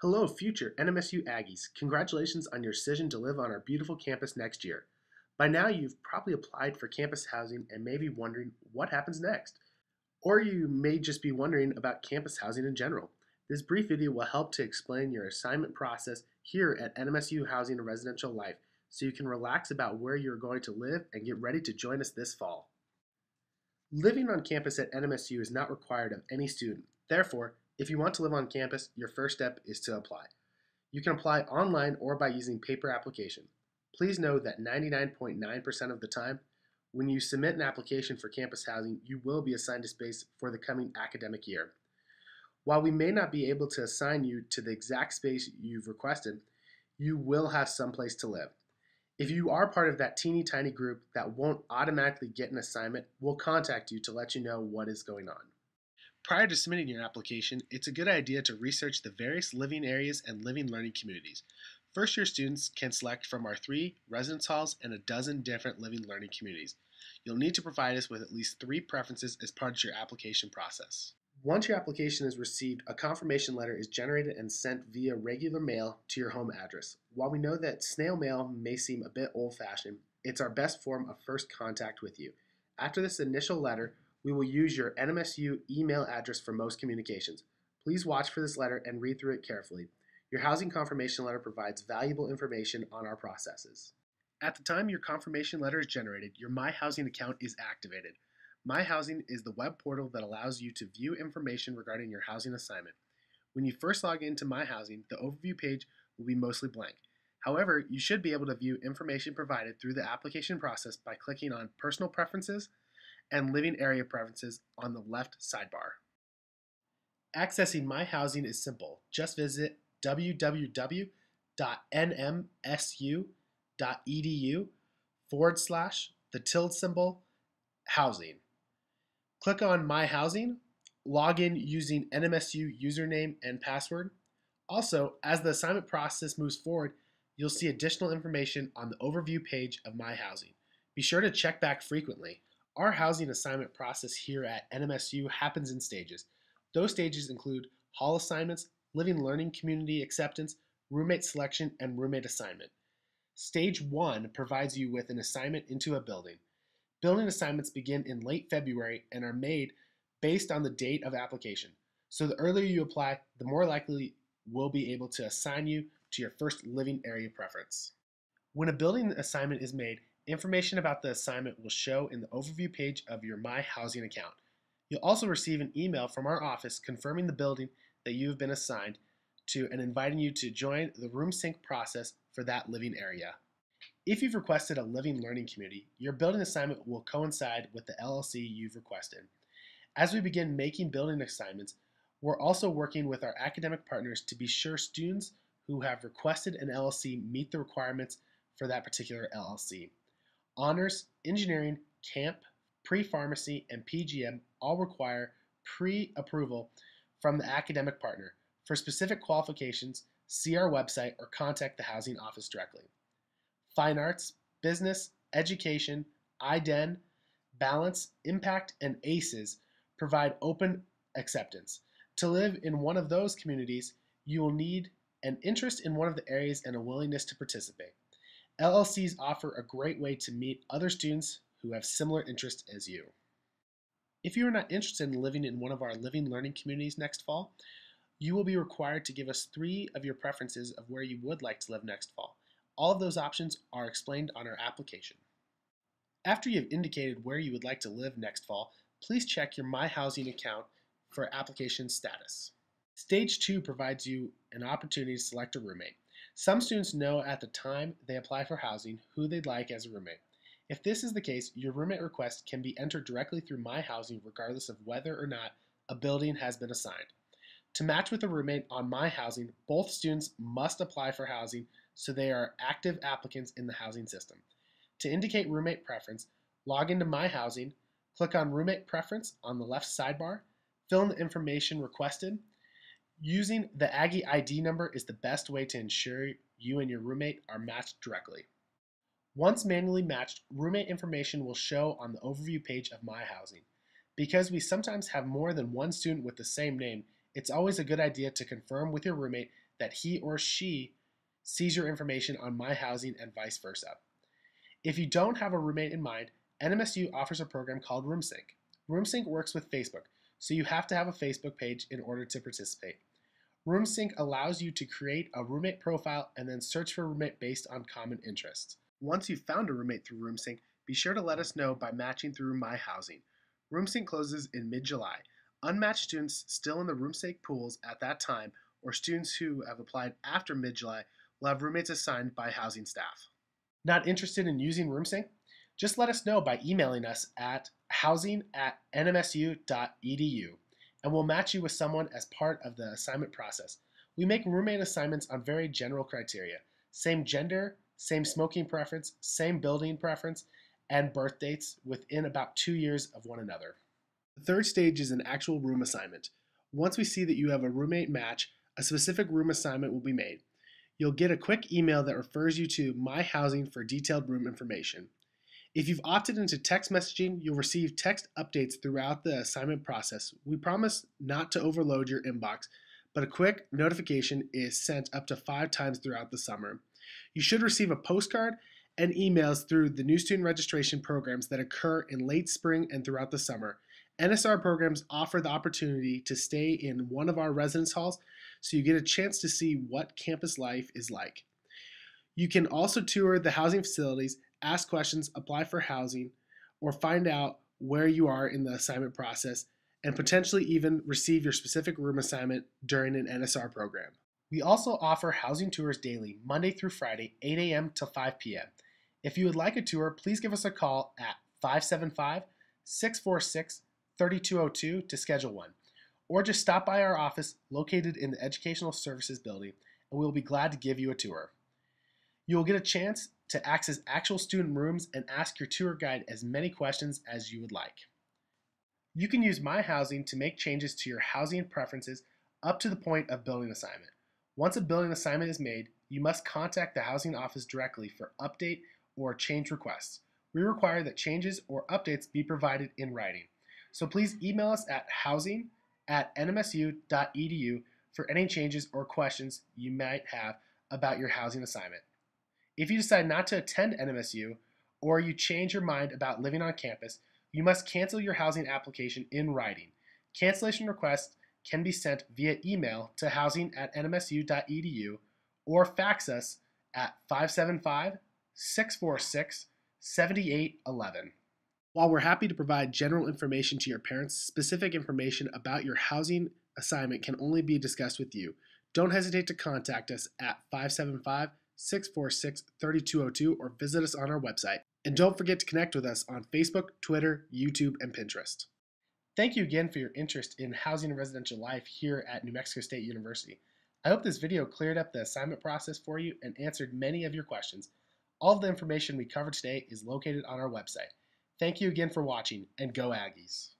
Hello, future NMSU Aggies. Congratulations on your decision to live on our beautiful campus next year. By now, you've probably applied for campus housing and may be wondering what happens next. Or you may just be wondering about campus housing in general. This brief video will help to explain your assignment process here at NMSU Housing and Residential Life so you can relax about where you're going to live and get ready to join us this fall. Living on campus at NMSU is not required of any student. Therefore, if you want to live on campus, your first step is to apply. You can apply online or by using paper application. Please know that 99.9% of the time, when you submit an application for campus housing, you will be assigned a space for the coming academic year. While we may not be able to assign you to the exact space you've requested, you will have some place to live. If you are part of that teeny tiny group that won't automatically get an assignment, we'll contact you to let you know what is going on. Prior to submitting your application, it's a good idea to research the various living areas and living learning communities. First-year students can select from our 3 residence halls and a dozen different living learning communities. You'll need to provide us with at least 3 preferences as part of your application process. Once your application is received, a confirmation letter is generated and sent via regular mail to your home address. While we know that snail mail may seem a bit old-fashioned, it's our best form of first contact with you. After this initial letter, we will use your NMSU email address for most communications. Please watch for this letter and read through it carefully. Your housing confirmation letter provides valuable information on our processes. At the time your confirmation letter is generated, your My Housing account is activated. My Housing is the web portal that allows you to view information regarding your housing assignment. When you first log into My Housing, the overview page will be mostly blank. However, you should be able to view information provided through the application process by clicking on Personal Preferences and Living Area Preferences on the left sidebar. Accessing My Housing is simple. Just visit www.nmsu.edu/housing. Click on My Housing, log in using NMSU username and password. Also, as the assignment process moves forward, you'll see additional information on the overview page of My Housing. Be sure to check back frequently. Our housing assignment process here at NMSU happens in stages. Those stages include hall assignments, living learning community acceptance, roommate selection, and roommate assignment. Stage 1 provides you with an assignment into a building. Building assignments begin in late February and are made based on the date of application. So the earlier you apply, the more likely we'll be able to assign you to your first living area preference. When a building assignment is made, information about the assignment will show in the overview page of your My Housing account. You'll also receive an email from our office confirming the building that you have been assigned to and inviting you to join the room sync process for that living area. If you've requested a living learning community, your building assignment will coincide with the LLC you've requested. As we begin making building assignments, we're also working with our academic partners to be sure students who have requested an LLC meet the requirements for that particular LLC. Honors, engineering, camp, pre-pharmacy, and PGM all require pre-approval from the academic partner. For specific qualifications, see our website or contact the housing office directly. Fine arts, business, education, IDEN, balance, impact, and ACEs provide open acceptance. To live in one of those communities, you will need an interest in one of the areas and a willingness to participate. LLCs offer a great way to meet other students who have similar interests as you. If you are not interested in living in one of our living learning communities next fall, you will be required to give us 3 of your preferences of where you would like to live next fall. All of those options are explained on our application. After you have indicated where you would like to live next fall, please check your My Housing account for application status. Stage 2 provides you an opportunity to select a roommate. Some students know at the time they apply for housing who they'd like as a roommate. If this is the case, your roommate request can be entered directly through My Housing regardless of whether or not a building has been assigned. To match with a roommate on My Housing, both students must apply for housing so they are active applicants in the housing system. To indicate roommate preference, log into My Housing, click on Roommate Preference on the left sidebar, fill in the information requested. Using the Aggie ID number is the best way to ensure you and your roommate are matched directly. Once manually matched, roommate information will show on the overview page of My Housing. Because we sometimes have more than one student with the same name, it's always a good idea to confirm with your roommate that he or she sees your information on My Housing and vice versa. If you don't have a roommate in mind, NMSU offers a program called RoomSync. RoomSync works with Facebook, so you have to have a Facebook page in order to participate. RoomSync allows you to create a roommate profile and then search for a roommate based on common interests. Once you've found a roommate through RoomSync, be sure to let us know by matching through My Housing. RoomSync closes in mid-July. Unmatched students still in the RoomSync pools at that time, or students who have applied after mid-July, will have roommates assigned by housing staff. Not interested in using RoomSync? Just let us know by emailing us at housing@nmsu.edu, and we'll match you with someone as part of the assignment process. We make roommate assignments on very general criteria: same gender, same smoking preference, same building preference, and birth dates within about 2 years of one another. The third stage is an actual room assignment. Once we see that you have a roommate match, a specific room assignment will be made. You'll get a quick email that refers you to My Housing for detailed room information. If you've opted into text messaging, you'll receive text updates throughout the assignment process. We promise not to overload your inbox, but a quick notification is sent up to 5 times throughout the summer. You should receive a postcard and emails through the new student registration programs that occur in late spring and throughout the summer. NSR programs offer the opportunity to stay in one of our residence halls, so you get a chance to see what campus life is like. You can also tour the housing facilities, ask questions, apply for housing, or find out where you are in the assignment process, and potentially even receive your specific room assignment during an NSR program. We also offer housing tours daily, Monday through Friday, 8 a.m. to 5 p.m. If you would like a tour, please give us a call at 575-646-3202 to schedule one, or just stop by our office located in the Educational Services Building, and we'll be glad to give you a tour. You will get a chance to access actual student rooms and ask your tour guide as many questions as you would like. You can use My Housing to make changes to your housing preferences up to the point of building assignment. Once a building assignment is made, you must contact the housing office directly for update or change requests. We require that changes or updates be provided in writing. So please email us at housing@nmsu.edu for any changes or questions you might have about your housing assignment. If you decide not to attend NMSU, or you change your mind about living on campus, you must cancel your housing application in writing. Cancellation requests can be sent via email to housing@nmsu.edu or fax us at 575-646-7811. While we're happy to provide general information to your parents, specific information about your housing assignment can only be discussed with you. Don't hesitate to contact us at 575-646-3202 or visit us on our website. And don't forget to connect with us on Facebook, Twitter, YouTube, and Pinterest. Thank you again for your interest in housing and residential life here at New Mexico State University. I hope this video cleared up the assignment process for you and answered many of your questions. All of the information we covered today is located on our website. Thank you again for watching, and go Aggies!